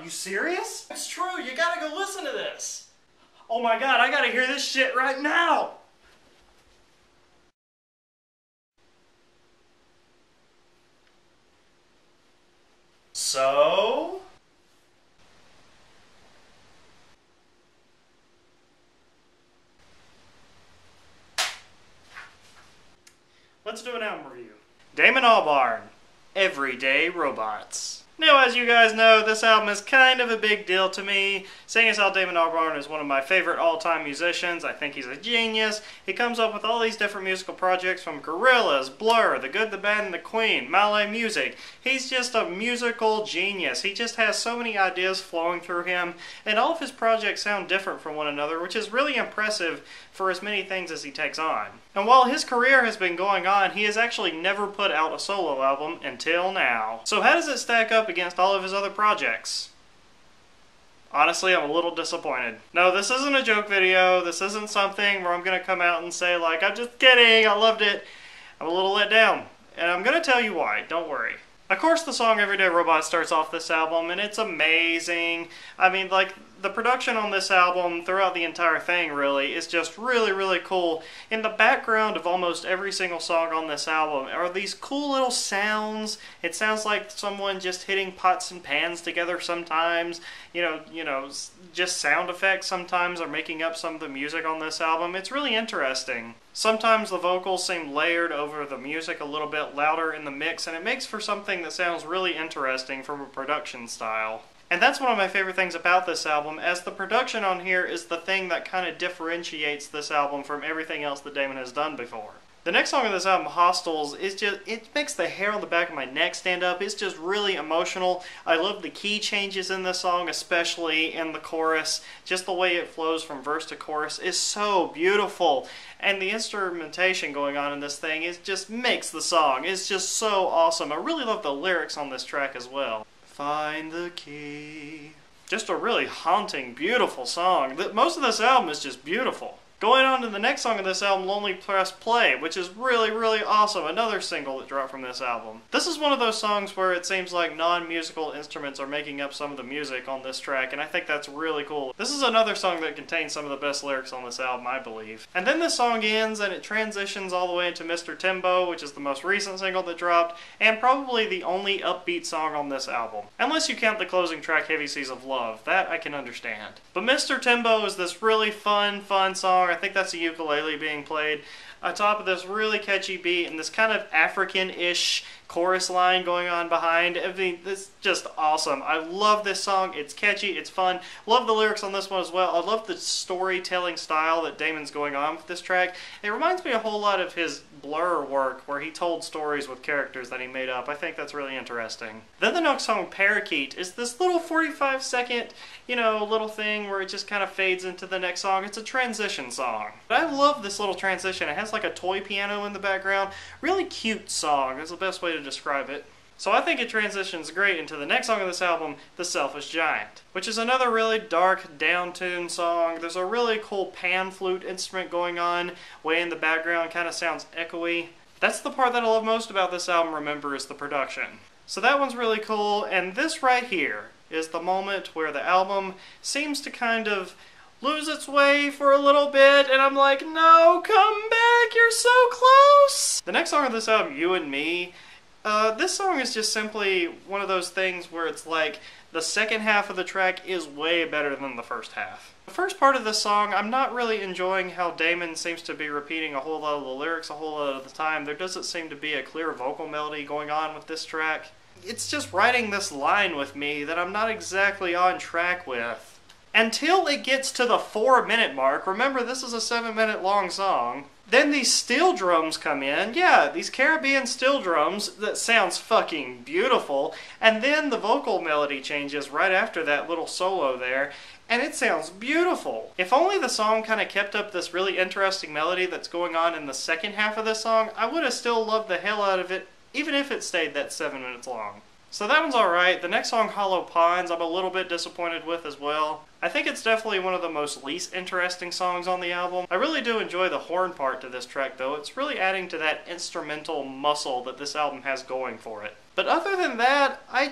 you serious? It's true, you gotta go listen to this. Oh my god, I gotta hear this shit right now! So... let's do an album review. Damon Albarn, Everyday Robots. Now, as you guys know, this album is kind of a big deal to me, seeing as how Damon Albarn is one of my favorite all-time musicians. I think he's a genius. He comes up with all these different musical projects from Gorillaz, Blur, The Good, the Bad, and the Queen, Malay Music. He's just a musical genius. He just has so many ideas flowing through him, and all of his projects sound different from one another, which is really impressive for as many things as he takes on. And while his career has been going on, he has actually never put out a solo album until now. So how does it stack up against all of his other projects? Honestly, I'm a little disappointed. No, this isn't a joke video. This isn't something where I'm going to come out and say, like, I'm just kidding, I loved it. I'm a little let down. And I'm going to tell you why, don't worry. Of course, the song Everyday Robot starts off this album, and it's amazing. I mean, like, the production on this album, throughout the entire thing, really, is just really, really cool. In the background of almost every single song on this album are these cool little sounds. It sounds like someone just hitting pots and pans together sometimes. You know, just sound effects sometimes are making up some of the music on this album. It's really interesting. Sometimes the vocals seem layered over the music a little bit louder in the mix, and it makes for something that sounds really interesting from a production style. And that's one of my favorite things about this album, as the production on here is the thing that kind of differentiates this album from everything else that Damon has done before. The next song of this album, Hostels, is just, it makes the hair on the back of my neck stand up. It's just really emotional. I love the key changes in this song, especially in the chorus. Just the way it flows from verse to chorus is so beautiful. And the instrumentation going on in this thing just makes the song. It's just so awesome. I really love the lyrics on this track as well. Find the key. Just a really haunting, beautiful song. Most of this album is just beautiful. Going on to the next song of this album, Lonely Press Play, which is really, really awesome. Another single that dropped from this album. This is one of those songs where it seems like non-musical instruments are making up some of the music on this track, and I think that's really cool. This is another song that contains some of the best lyrics on this album, I believe. And then this song ends, and it transitions all the way into Mr. Timbo, which is the most recent single that dropped, and probably the only upbeat song on this album. Unless you count the closing track, Heavy Seas of Love. That I can understand. But Mr. Timbo is this really fun song. I think that's a ukulele being played on top of this really catchy beat and this kind of African-ish chorus line going on behind. I mean, it's just awesome. I love this song. It's catchy. It's fun. Love the lyrics on this one as well. I love the storytelling style that Damon's going on with this track. It reminds me a whole lot of his Blur work where he told stories with characters that he made up. I think that's really interesting. Then the next song, Parakeet, is this little 45-second, little thing where it just kind of fades into the next song. It's a transition song. But I love this little transition. It has like a toy piano in the background. Really cute song. That's the best way to describe it. So I think it transitions great into the next song of this album, The Selfish Giant, which is another really dark, down-tuned song. There's a really cool pan flute instrument going on way in the background, kind of sounds echoey. That's the part that I love most about this album, remember, is the production. So that one's really cool, and this right here is the moment where the album seems to kind of lose its way for a little bit, and I'm like, no, come back, you're so close! The next song of this album, You and Me, this song is just simply one of those things where it's like the second half of the track is way better than the first half. The first part of this song, I'm not really enjoying how Damon seems to be repeating a whole lot of the lyrics a whole lot of the time. There doesn't seem to be a clear vocal melody going on with this track. It's just writing this line with me that I'm not exactly on track with. Until it gets to the 4-minute mark, remember this is a 7-minute long song, then these steel drums come in, yeah, these Caribbean steel drums that sounds fucking beautiful, and then the vocal melody changes right after that little solo there, and it sounds beautiful. If only the song kind of kept up this really interesting melody that's going on in the second half of the song, I would have still loved the hell out of it, even if it stayed that 7 minutes long. So that one's alright. The next song, Hollow Pines, I'm a little bit disappointed with as well. I think it's definitely one of the most least interesting songs on the album. I really do enjoy the horn part to this track though. It's really adding to that instrumental muscle that this album has going for it. But other than that, I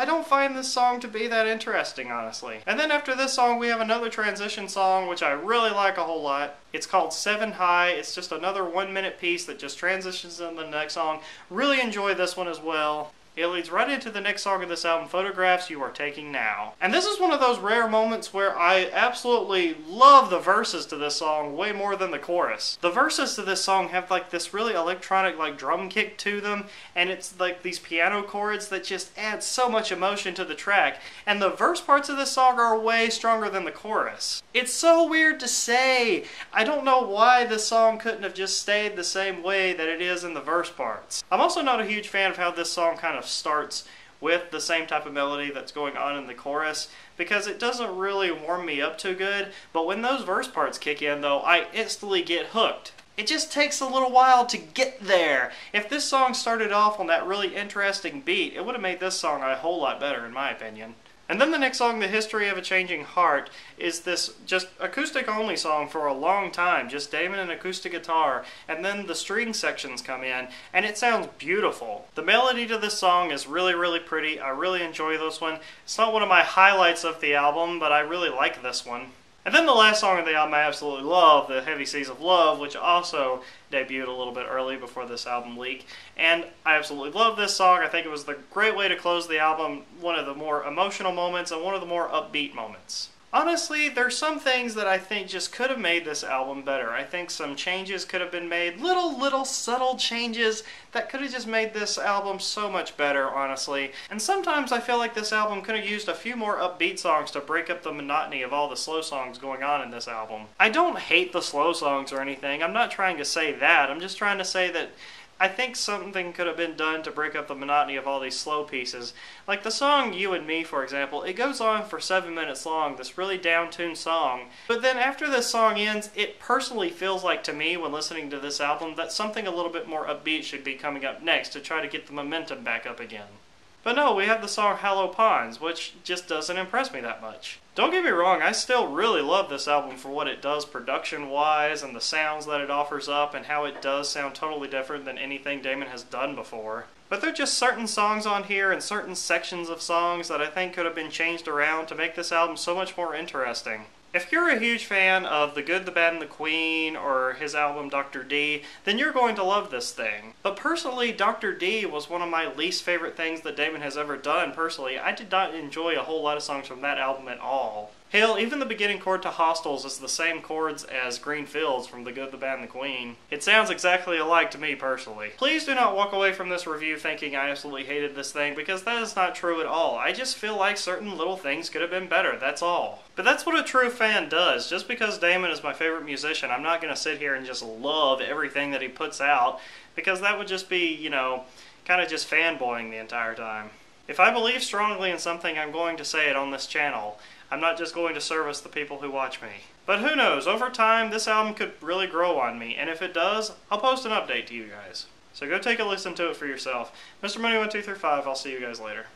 don't find this song to be that interesting, honestly. And then after this song, we have another transition song, which I really like a whole lot. It's called 7 High. It's just another 1-minute piece that just transitions into the next song. Really enjoy this one as well. It leads right into the next song of this album, Photographs You Are Taking Now. And this is one of those rare moments where I absolutely love the verses to this song way more than the chorus. The verses to this song have like this really electronic like drum kick to them, and it's like these piano chords that just add so much emotion to the track. And the verse parts of this song are way stronger than the chorus. It's so weird to say. I don't know why this song couldn't have just stayed the same way that it is in the verse parts. I'm also not a huge fan of how this song kind of starts with the same type of melody that's going on in the chorus, because it doesn't really warm me up too good. But when those verse parts kick in though, I instantly get hooked. It just takes a little while to get there. If this song started off on that really interesting beat, it would have made this song a whole lot better in my opinion. And then the next song, The History of a Changing Heart, is this just acoustic-only song for a long time. Just Damon and acoustic guitar, and then the string sections come in, and it sounds beautiful. The melody to this song is really, really pretty. I really enjoy this one. It's not one of my highlights of the album, but I really like this one. And then the last song of the album I absolutely love, The Heavy Seas of Love, which also debuted a little bit early before this album leak. And I absolutely love this song. I think it was the great way to close the album, one of the more emotional moments and one of the more upbeat moments. Honestly, there's some things that I think just could have made this album better. I think some changes could have been made, little subtle changes that could have just made this album so much better, honestly. And sometimes I feel like this album could have used a few more upbeat songs to break up the monotony of all the slow songs going on in this album. I don't hate the slow songs or anything. I'm not trying to say that. I'm just trying to say that I think something could have been done to break up the monotony of all these slow pieces. Like the song You and Me, for example, it goes on for 7 minutes long, this really down-tuned song. But then after this song ends, it personally feels like to me, when listening to this album, that something a little bit more upbeat should be coming up next to try to get the momentum back up again. But no, we have the song Hollow Ponds, which just doesn't impress me that much. Don't get me wrong, I still really love this album for what it does production-wise and the sounds that it offers up and how it does sound totally different than anything Damon has done before. But there are just certain songs on here and certain sections of songs that I think could have been changed around to make this album so much more interesting. If you're a huge fan of The Good, the Bad, and the Queen, or his album Dr. D, then you're going to love this thing. But personally, Dr. D was one of my least favorite things that Damon has ever done, personally. I did not enjoy a whole lot of songs from that album at all. Hell, even the beginning chord to Hostels is the same chords as Green Fields from The Good, the Bad, and the Queen. It sounds exactly alike to me, personally. Please do not walk away from this review thinking I absolutely hated this thing, because that is not true at all. I just feel like certain little things could have been better, that's all. But that's what a true fan does. Just because Damon is my favorite musician, I'm not going to sit here and just love everything that he puts out, because that would just be, you know, kind of just fanboying the entire time. If I believe strongly in something, I'm going to say it on this channel. I'm not just going to service the people who watch me. But who knows, over time this album could really grow on me, and if it does, I'll post an update to you guys. So go take a listen to it for yourself. Mr. Money 1 2 3 5, I'll see you guys later.